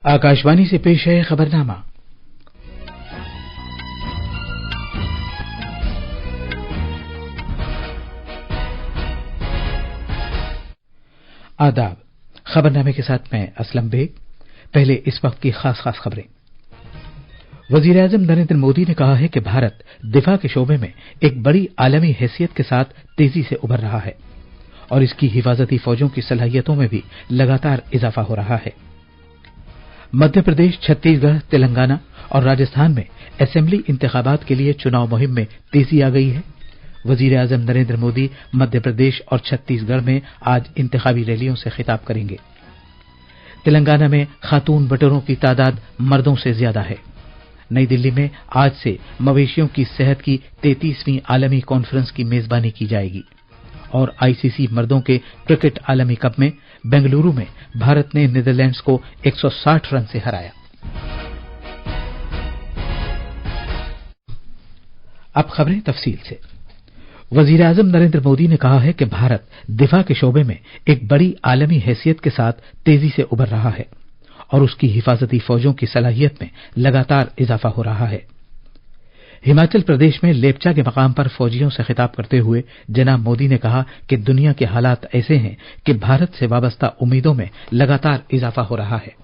आकाशवाणी से पेश है खबरनामा। आदाब। खबरनामे के साथ मैं असलम बेग। पहले इस वक्त की खास खबरें। वजीर-ए-आजम नरेंद्र मोदी ने कहा है कि भारत दिफा के शोबे में एक बड़ी आलमी हैसियत के साथ तेजी से उभर रहा है और इसकी हिफाजती फौजों की सलाहियतों में भी लगातार इजाफा हो रहा है। मध्य प्रदेश, छत्तीसगढ़, तेलंगाना और राजस्थान में असेंबली इंतखाबात के लिए चुनाव मुहिम में तेजी आ गई है। वजीर-ए-आजम नरेंद्र मोदी मध्य प्रदेश और छत्तीसगढ़ में आज इंतखाबी रैलियों से खिताब करेंगे। तेलंगाना में खातून वोटरों की तादाद मर्दों से ज्यादा है। नई दिल्ली में आज से मवेशियों की सेहत की 33वीं आलमी कॉन्फ्रेंस की मेजबानी की जाएगी और आईसीसी मर्दों के क्रिकेट आलमी कप में बेंगलुरु में भारत ने नीदरलैंड्स को 160 रन से हराया। अब खबरें तफसील से। वजीर-ए-आजम नरेंद्र मोदी ने कहा है कि भारत दिफा के शोबे में एक बड़ी आलमी हैसियत के साथ तेजी से उभर रहा है और उसकी हिफाजती फौजों की सलाहियत में लगातार इजाफा हो रहा है। हिमाचल प्रदेश में लेपचा के मकाम पर फौजियों से खिताब करते हुए जनाब मोदी ने कहा कि दुनिया के हालात ऐसे हैं कि भारत से वाबस्ता उम्मीदों में लगातार इजाफा हो रहा है।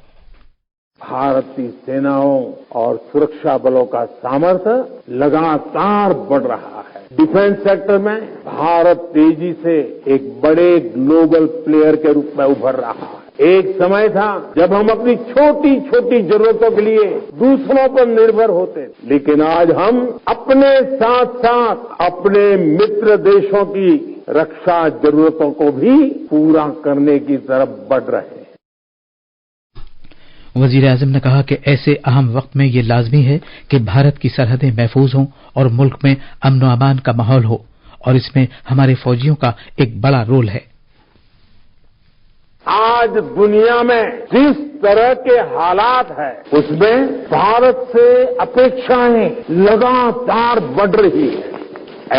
भारतीय सेनाओं और सुरक्षा बलों का सामर्थ्य लगातार बढ़ रहा है। डिफेंस सेक्टर में भारत तेजी से एक बड़े ग्लोबल प्लेयर के रूप में उभर रहा है। एक समय था जब हम अपनी छोटी छोटी जरूरतों के लिए दूसरों पर निर्भर होते थे, लेकिन आज हम अपने साथ साथ अपने मित्र देशों की रक्षा जरूरतों को भी पूरा करने की तरफ बढ़ रहे हैं। वजीर-ए-आजम ने कहा कि ऐसे अहम वक्त में ये लाजमी है कि भारत की सरहदें महफूज हों और मुल्क में अमन व अमान का माहौल हो और इसमें हमारे फौजियों का एक बड़ा रोल है। आज दुनिया में जिस तरह के हालात हैं उसमें भारत से अपेक्षाएं लगातार बढ़ रही है।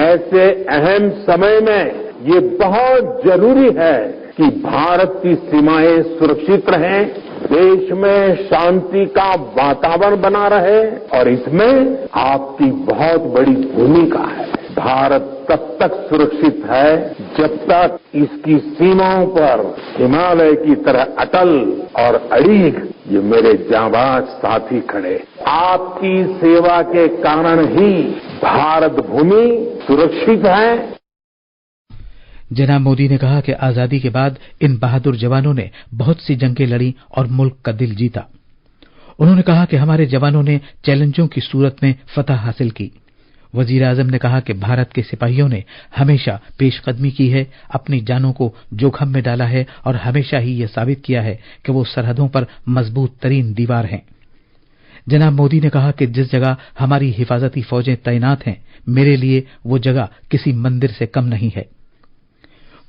ऐसे अहम समय में ये बहुत जरूरी है कि भारत की सीमाएं सुरक्षित रहें, देश में शांति का वातावरण बना रहे और इसमें आपकी बहुत बड़ी भूमिका है। भारत तब तक सुरक्षित है जब तक इसकी सीमाओं पर हिमालय की तरह अटल और अड़िग ये मेरे जांबाज साथी खड़े। आपकी सेवा के कारण ही भारत भूमि सुरक्षित है। जनाब मोदी ने कहा कि आजादी के बाद इन बहादुर जवानों ने बहुत सी जंगें लड़ी और मुल्क का दिल जीता। उन्होंने कहा कि हमारे जवानों ने चैलेंजों की सूरत में फतह हासिल की। वजीर-ए-आजम ने कहा कि भारत के सिपाहियों ने हमेशा पेशकदमी की है, अपनी जानों को जोखम में डाला है और हमेशा ही यह साबित किया है कि वो सरहदों पर मजबूत तरीन दीवार हैं। जनाब मोदी ने कहा कि जिस जगह हमारी हिफाजती फौजें तैनात हैं, मेरे लिए वो जगह किसी मंदिर से कम नहीं है।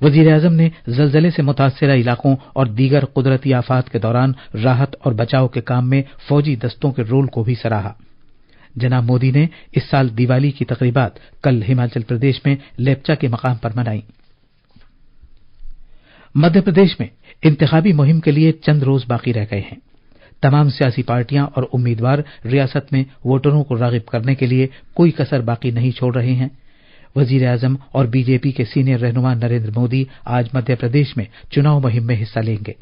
वजीर-ए-आजम ने जलजले से मुतासिरा इलाकों और दीगर कुदरती आफात के दौरान राहत और बचाव के काम में फौजी दस्तों के रोल को भी सराहा। जनाब मोदी ने इस साल दिवाली की तकरीबात कल हिमाचल प्रदेश में लेपचा के मकाम पर मनाई। मध्य प्रदेश में इंतखाबी मुहिम के लिए चंद रोज बाकी रह गए हैं। तमाम सियासी पार्टियां और उम्मीदवार रियासत में वोटरों को रागिब करने के लिए कोई कसर बाकी नहीं छोड़ रहे हैं। वजीर-ए-आजम और बीजेपी के सीनियर रहनुमा नरेंद्र मोदी आज मध्य प्रदेश में चुनाव मुहिम में हिस्सा लेंगे।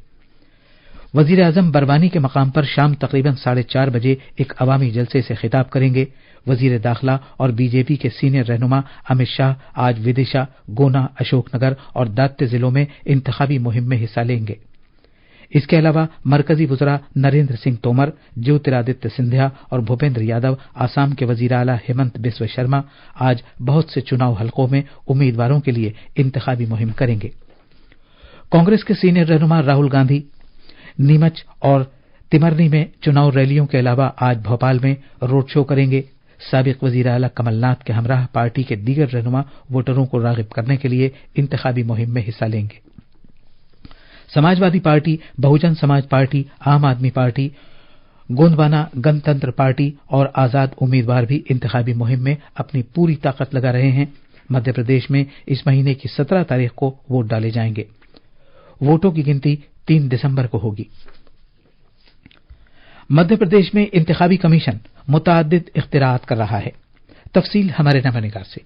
वजीर-ए-आजम बरवानी के मकाम पर शाम तकरीबन 4:30 बजे एक अवामी जलसे से खिताब करेंगे। वजीर दाखिला और बीजेपी के सीनियर रहनुमा अमित शाह आज विदिशा, गुना, अशोकनगर और दात्य जिलों में इंतखाबी मुहिम में हिस्सा लेंगे। इसके अलावा मरकजी वुज़रा नरेंद्र सिंह तोमर, ज्योतिरादित्य सिंधिया और भूपेंद्र यादव, आसाम के वजीर आला हेमंत बिस्व शर्मा आज बहुत से चुनाव हलकों में उम्मीदवारों के लिए इंतखाबी मुहिम करेंगे। कांग्रेस के सीनियर रहनुमा राहुल गांधी नीमच और तिमरनी में चुनाव रैलियों के अलावा आज भोपाल में रोड शो करेंगे। साबिक वजीर आला कमलनाथ के हमराह पार्टी के दीगर रहनुमा वोटरों को रागिब करने के लिए इंतखाबी मुहिम में हिस्सा लेंगे। समाजवादी पार्टी, बहुजन समाज पार्टी, आम आदमी पार्टी, गोंदवाना गणतंत्र पार्टी और आजाद उम्मीदवार भी इंतखाबी मुहिम में अपनी पूरी ताकत लगा रहे हैं। मध्य प्रदेश में इस महीने की 17 तारीख को वोट डाले जाएंगे। वोटों की गिनती 3 दिसंबर को होगी। मध्य प्रदेश में इंतखाबी कमीशन मुतअद्दिद इख्तिरात कर रहा है। तफसील हमारे नवानिगार से।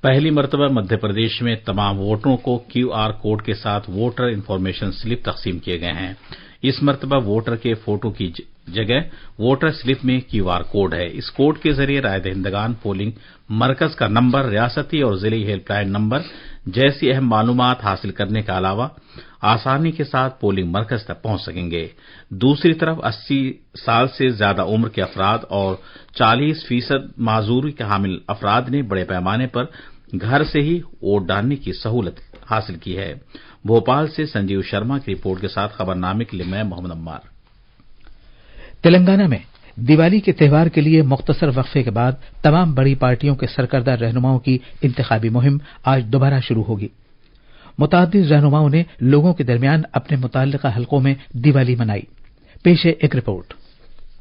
पहली मर्तबा मध्य प्रदेश में तमाम वोटरों को QR कोड के साथ वोटर इन्फॉर्मेशन स्लिप तकसीम किए गए हैं। इस मर्तबा वोटर के फोटो की जगह वोटर स्लिप में QR कोड है। इस कोड के जरिए राय दहिंदगान पोलिंग मरकज का नंबर, रियासती और जिले हेल्पलाइन नंबर जैसी अहम मालूमात हासिल करने के अलावा आसानी के साथ पोलिंग मरकज तक पहुंच सकेंगे। दूसरी तरफ 80 साल से ज्यादा उम्र के अफराद और 40% माजूरी के हामिल अफराद ने बड़े पैमाने पर घर से ही वोट डालने की सहूलत हासिल की है। भोपाल से संजीव शर्मा की रिपोर्ट के साथ खबरनामे के लिए मैं मोहम्मद अम्मार। तेलंगाना में दिवाली के त्यौहार के लिए मुख्तसर वक्फे के बाद तमाम बड़ी पार्टियों के सरकर्दा रहनुमाओं की इंतखाबी मुहिम आज दोबारा शुरू होगी। मुतअद्दिद रहनुमाओं ने लोगों के दरमियान अपने मुतल्लिका हलकों में दिवाली मनाई। पेश है एक रिपोर्ट।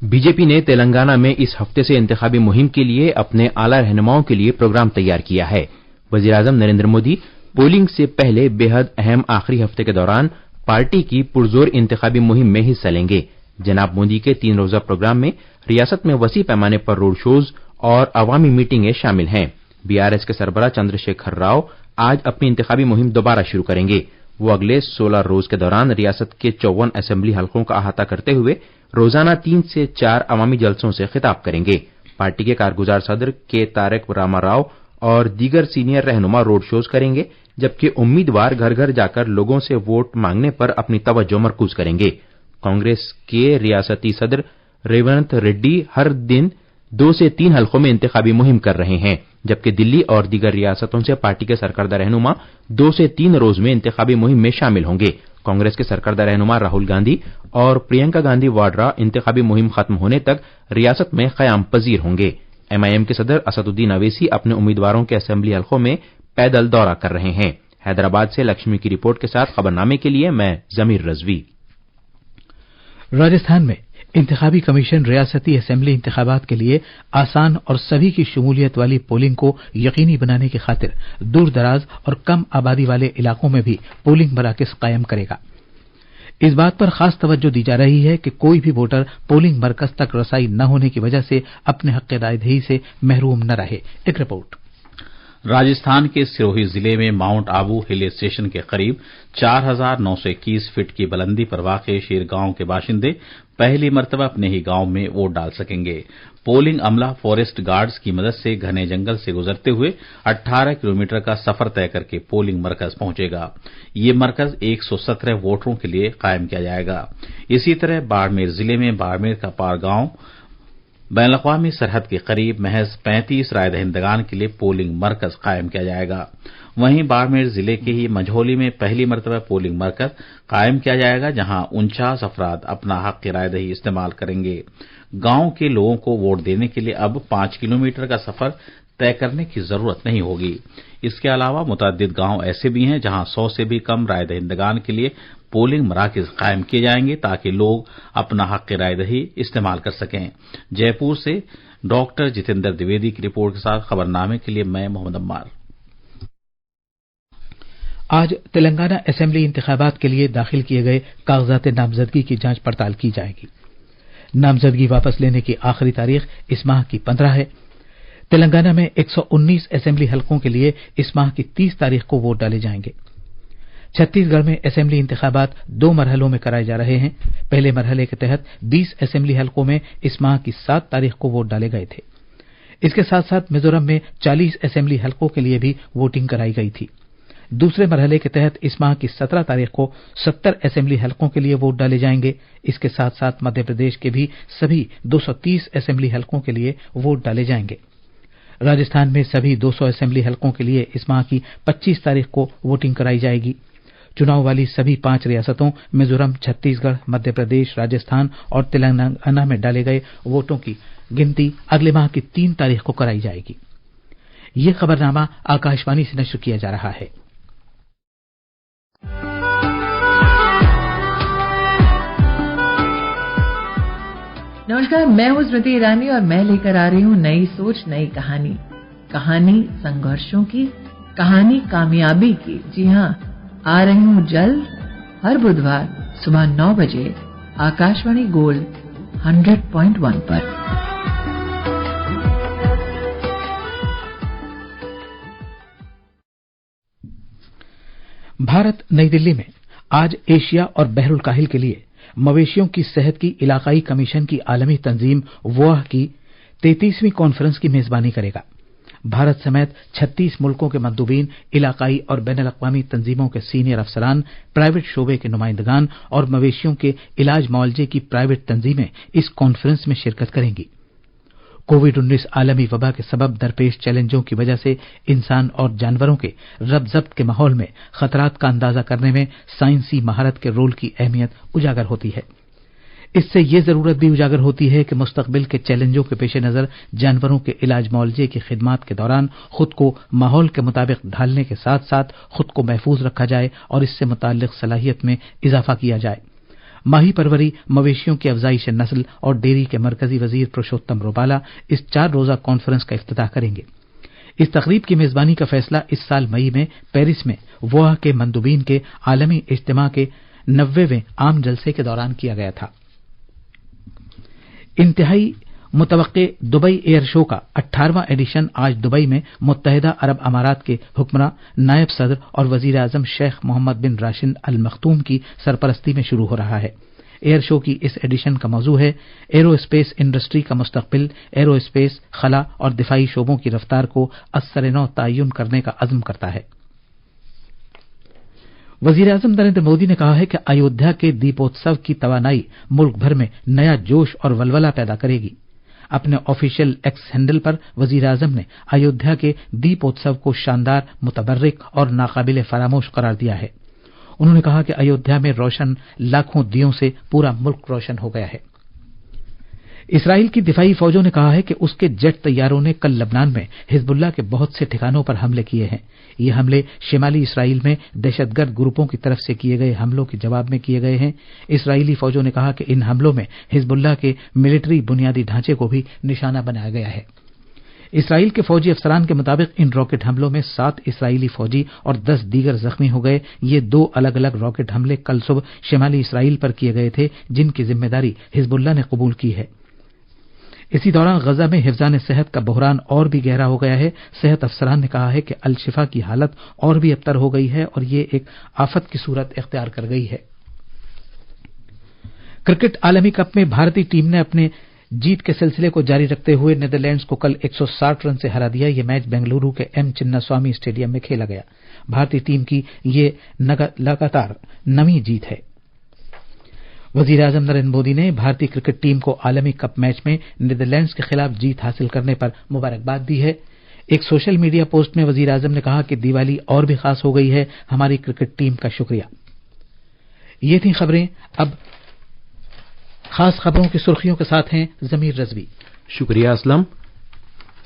बीजेपी ने तेलंगाना में इस हफ्ते से इंतखाबी मुहिम के लिए अपने आला रहनुमाओं के लिए प्रोग्राम तैयार किया है। वजीर-ए-आजम नरेंद्र मोदी पोलिंग से पहले बेहद अहम आखिरी हफ्ते के दौरान पार्टी की पुरजोर इंतखाबी मुहिम में हिस्सा लेंगे। जनाब मोदी के 3 रोजा प्रोग्राम में रियासत में वसी पैमाने पर रोड शोज और अवामी मीटिंगें शामिल हैं। बीआरएस के सरबराह चंद्रशेखर राव आज अपनी इंतखाबी मुहिम दोबारा शुरू करेंगे। वो अगले 16 रोज के दौरान रियासत के 54 असेंबली हलकों का अहाता करते हुए रोजाना 3 से 4 अवामी जलसों से खिताब करेंगे। पार्टी के कारगुजार सदर के तारक रामाराव और दीगर सीनियर रहनुमा रोड शोज करेंगे, जबकि उम्मीदवार घर घर जाकर लोगों से वोट मांगने पर अपनी तवज्जो मरकूज करेंगे। कांग्रेस के रियासती सदर रेवंत रेड्डी हर दिन 2 से 3 हलकों में इंतखाबी मुहिम कर रहे हैं, जबकि दिल्ली और दीगर रियासतों से पार्टी के सरकर्दा रहनुमा 2 से 3 रोज में इंतखाबी मुहिम में शामिल होंगे। कांग्रेस के सरकर्दा रहनुमा राहुल गांधी और प्रियंका गांधी वाड्रा इंतखाबी मुहिम खत्म होने तक रियासत में कयाम पजीर होंगे। एमआईएम के सदर असदुद्दीन अवैसी अपने उम्मीदवारों के असेंबली हलकों में पैदल दौरा कर रहे हैं। हैदराबाद से लक्ष्मी की रिपोर्ट के साथ खबरनामे के लिए मैं जमीर रजवी। राजस्थान में इंतखाबी कमीशन रियासती असेंबली इंतखाबात के लिए आसान और सभी की शमूलियत वाली पोलिंग को यकीनी बनाने की खातिर दूर दराज और कम आबादी वाले इलाकों में भी पोलिंग मराकज कायम करेगा। इस बात पर खास तवज्जो दी जा रही है कि कोई भी वोटर पोलिंग मरकज तक रसाई न होने की वजह से अपने हक रायदही से महरूम न रहे। एक रिपोर्ट। राजस्थान के सिरोही जिले में माउंट आबू हिल स्टेशन के करीब 4,921 फीट की बुलंदी पर वाक़ शेर गांव के बाशिंदे पहली मर्तबा अपने ही गांव में वोट डाल सकेंगे। पोलिंग अमला फॉरेस्ट गार्ड्स की मदद से घने जंगल से गुजरते हुए 18 किलोमीटर का सफर तय करके पोलिंग मरकज पहुंचेगा। ये मरकज 117 वोटरों के लिए कायम किया जाएगा। इसी तरह बाड़मेर जिले में बाड़मेर का पार गांव बैन-अल-अक़वामी सरहद के करीब महज 35 राय दहिंदगान के लिए पोलिंग मरकज कायम किया जाएगा। वहीं बाड़मेर जिले के ही मंझौली में पहली मर्तबा पोलिंग मरकज कायम किया जाएगा, जहां 49 अफराद अपना हक रायदही इस्तेमाल करेंगे। गांव के लोगों को वोट देने के लिए अब 5 किलोमीटर का सफर तय करने की जरूरत नहीं होगी। इसके अलावा मुतअद्दिद गांव ऐसे भी हैं जहां 100 से भी कम राय दहिंदगान के लिए पोलिंग मराकज कायम किए जाएंगे, ताकि लोग अपना हक रायदही इस्तेमाल कर सकें। जयपुर से डॉक्टर जितेंद्र द्विवेदी की रिपोर्ट के साथ खबरनामे के लिए मैं मोहम्मद अम्मार। आज तेलंगाना असेंबली इंतखाबात के लिए दाखिल किए गए कागजात नामजदगी की जांच पड़ताल की जाएगी। नामजदगी वापस लेने की आखिरी तारीख इस माह की 15 है। तेलंगाना में 119 असेंबली हलकों के लिए इस माह की 30 तारीख को वोट डाले जाएंगे। छत्तीसगढ़ में असेंबली इंतखाबात 2 मरहलों में कराए जा रहे हैं। पहले मरहले के तहत 20 असेंबली हलकों में इस माह की 7 तारीख को वोट डाले गए थे। इसके साथ साथ मिजोरम में 40 असेंबली हलकों के लिए भी वोटिंग कराई गई थी। दूसरे मरहले के तहत इस माह की 17 तारीख को 70 असेंबली हलकों के लिए वोट डाले जाएंगे। इसके साथ साथ मध्य प्रदेश के भी सभी 230 असेंबली हलकों के लिए वोट डाले जाएंगे। राजस्थान में सभी 200 असेंबली हलकों के लिए इस माह की 25 तारीख को वोटिंग कराई जाएगी। चुनाव वाली सभी 5 रियासतों मिजोरम, छत्तीसगढ़, मध्य प्रदेश, राजस्थान और तेलंगाना में डाले गए वोटों की गिनती अगले माह की 3 तारीख को कराई जाएगी। यह खबरनामा आकाशवाणी से नश्र किया जा रहा है। नमस्कार, मैं हूं स्मृति ईरानी और मैं लेकर आ रही हूं नई सोच नई कहानी। कहानी संघर्षों की, कहानी कामयाबी की। जी हां, आ रही हूं जल्द हर बुधवार सुबह 9 बजे आकाशवाणी गोल्ड 100.1 पर। भारत नई दिल्ली में आज एशिया और बहरुल काहिल के लिए मवेशियों की सेहत की इलाकाई कमीशन की आलमी तंजीम वोआह की 33वीं कॉन्फ्रेंस की मेजबानी करेगा। भारत समेत 36 मुल्कों के मंदूबीन, इलाकाई और बैनुल-अक़वामी तंजीमों के सीनियर अफसरान, प्राइवेट शोबे के नुमाइंदगान और मवेशियों के इलाज मुआवजे की प्राइवेट तंजीमें इस कॉन्फ्रेंस में शिरकत करेंगी। कोविड-19 आलमी वबा के सबब दरपेश चैलेंजों की वजह से इंसान और जानवरों के रब-ज़ब्त के माहौल में खतरात का अंदाजा करने में साइंसी महारत के रोल की अहमियत उजागर होती है। इससे ये जरूरत भी उजागर होती है कि मुस्तकबिल के चैलेंजों के पेश नजर जानवरों के इलाज मुआवजे की खिदमात के दौरान खुद को माहौल के मुताबिक ढालने के साथ साथ खुद को महफूज रखा जाए और इससे मुताल्लिक सलाहियत में इजाफा किया जाए। माही परवरी, मवेशियों की अफजाइश नस्ल और डेयरी के मरकजी वजीर पुरुषोत्तम रूपाला इस 4 रोजा कॉन्फ्रेंस का इफ्तिताह करेंगे। इस तकरीब की मेजबानी का फैसला इस साल मई में पेरिस में वोआह के मंदूबीन के आलमी इज्तिमा के 90वें आम जलसे के दौरान किया गया था। इंतहाई मुतवक्के दुबई एयर शो का 18वां एडिशन आज दुबई में मुत्तहिदा अरब अमारात के हुक्मरां, नायब सदर और वजीर आजम शेख मोहम्मद बिन राशिद अल मखतूम की सरपरस्ती में शुरू हो रहा है। एयर शो की इस एडिशन का मौजू है एरोस्पेस इंडस्ट्री का मुस्तकबिल, एरोस्पेस, खला और दिफाई शोबों की रफ्तार को असर-ए-नौ तय्युन करने का अज़्म करता है। वजीर आजम नरेंद्र मोदी ने कहा है कि अयोध्या के दीपोत्सव की तवानाई मुल्क भर में नया जोश और वलवला पैदा करेगी। अपने ऑफिशियल एक्स हैंडल पर वजीर आजम ने अयोध्या के दीपोत्सव को शानदार, मुतबर्रिक और नाकाबिल फरामोश करार दिया है। उन्होंने कहा कि अयोध्या में रोशन लाखों दियों से पूरा मुल्क रोशन हो गया है। इसराइल की दिफाई फौजों ने कहा है कि उसके जेट तैयारों ने कल लबनान में हिजबुल्लाह के बहुत से ठिकानों पर हमले किए हैं। ये हमले शिमाली इसराइल में दहशतगर्द ग्रुपों की तरफ से किए गए हमलों के जवाब में किए गए हैं। इसराइली फौजों ने कहा कि इन हमलों में हिजबुल्लाह के मिलिट्री बुनियादी ढांचे को भी निशाना बनाया गया है। इसराइल के फौजी अफसरान के मुताबिक इन रॉकेट हमलों में 7 इसराइली फौजी और 10 दीगर जख्मी हो गए। ये 2 अलग अलग रॉकेट हमले कल सुबह शिमाली इसराइल पर किए गए थे, जिनकी जिम्मेदारी हिजबुल्लाह ने कबूल की है। इसी दौरान गजा में हिफ्जान सेहत का बहरान और भी गहरा हो गया है। सेहत अफसरान ने कहा है कि अल शिफा की हालत और भी अबतर हो गई है और ये एक आफत की सूरत इख्तियार कर गई है। क्रिकेट आलमी कप में भारतीय टीम ने अपने जीत के सिलसिले को जारी रखते हुए नीदरलैंड्स को कल 160 रन से हरा दिया। यह मैच बेंगलुरु के एम चिन्नास्वामी स्टेडियम में खेला गया। भारतीय टीम की ये लगातार 9वीं जीत है। वजीर आजम नरेंद्र मोदी ने भारतीय क्रिकेट टीम को आलमी कप मैच में नीदरलैंड्स के खिलाफ जीत हासिल करने पर मुबारकबाद दी है। एक सोशल मीडिया पोस्ट में वजीर आजम ने कहा कि दिवाली और भी खास हो गई है। हमारी क्रिकेट टीम का शुक्रिया। ये थी खबरें। अब खास खबरों की सुर्खियों के साथ हैं जमीर रजवी। शुक्रिया असलम।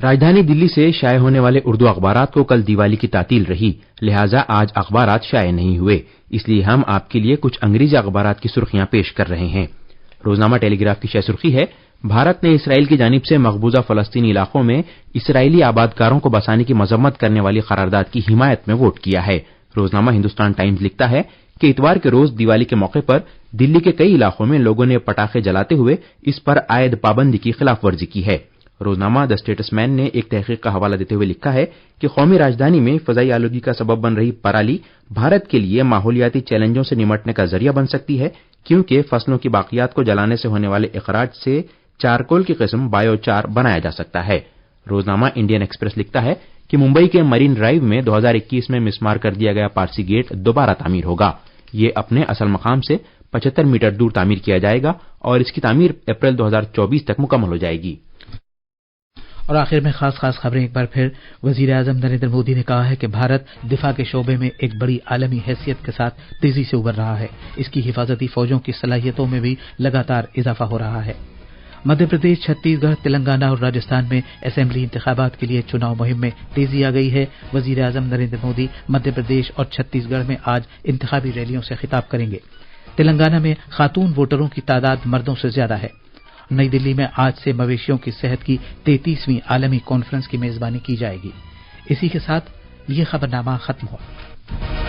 राजधानी दिल्ली से शाये होने वाले उर्दू अखबारात को कल दिवाली की तातील रही, लिहाजा आज अखबारात शाये नहीं हुए। इसलिए हम आपके लिए कुछ अंग्रेजी अखबारात की सुर्खियां पेश कर रहे हैं। रोजनामा टेलीग्राफ की शाये सुर्खी है, भारत ने इसराइल की जानिब से मकबूजा फलस्तीनी इलाकों में इसराइली आबादकारों को बसाने की मजम्मत करने वाली करारदाद की हिमायत में वोट किया है। रोजनामा हिंदुस्तान टाइम्स लिखता है कि इतवार के रोज दिवाली के मौके पर दिल्ली के कई इलाकों में लोगों ने पटाखे जलाते हुए इस पर आयद पाबंदी की खिलाफ वर्जी की है। रोजनामा द स्टेटसमैन ने एक तहकीक का हवाला देते हुए लिखा है कि कौमी राजधानी में फजाई आलूगी का सबब बन रही पराली भारत के लिए माहौलियाती चैलेंजों से निमटने का जरिया बन सकती है, क्योंकि फसलों की बाकियात को जलाने से होने वाले इखराज से चारकोल की किस्म बायोचार बनाया जा सकता है। रोजनामा इंडियन एक्सप्रेस लिखता है कि मुंबई के मरीन ड्राइव में 2021 में मिसमार कर दिया गया पारसी गेट दोबारा तामीर होगा। ये अपने असल मकाम से 75 मीटर दूर तामीर किया जाएगा और इसकी तामीर अप्रैल 2024 तक मुकम्मल हो जाएगी। और आखिर में खास खबरें एक बार फिर। वजीर आजम नरेंद्र मोदी ने कहा है कि भारत दिफा के शोबे में एक बड़ी आलमी हैसियत के साथ तेजी से उभर रहा है। इसकी हिफाजती फौजों की सलाहियतों में भी लगातार इजाफा हो रहा है। मध्य प्रदेश, छत्तीसगढ़, तेलंगाना और राजस्थान में असेंबली इंतखाबात के लिए चुनाव मुहिम में तेजी आ गई है। वजीर आजम नरेंद्र मोदी मध्य प्रदेश और छत्तीसगढ़ में आज इंतखाबी रैलियों से खिताब करेंगे। तेलंगाना में खातून वोटरों की तादाद मर्दों से ज्यादा है। नई दिल्ली में आज से मवेशियों की सेहत की 33वीं आलमी कॉन्फ्रेंस की मेजबानी की जाएगी। इसी के साथ ये खबरनामा खत्म हुआ।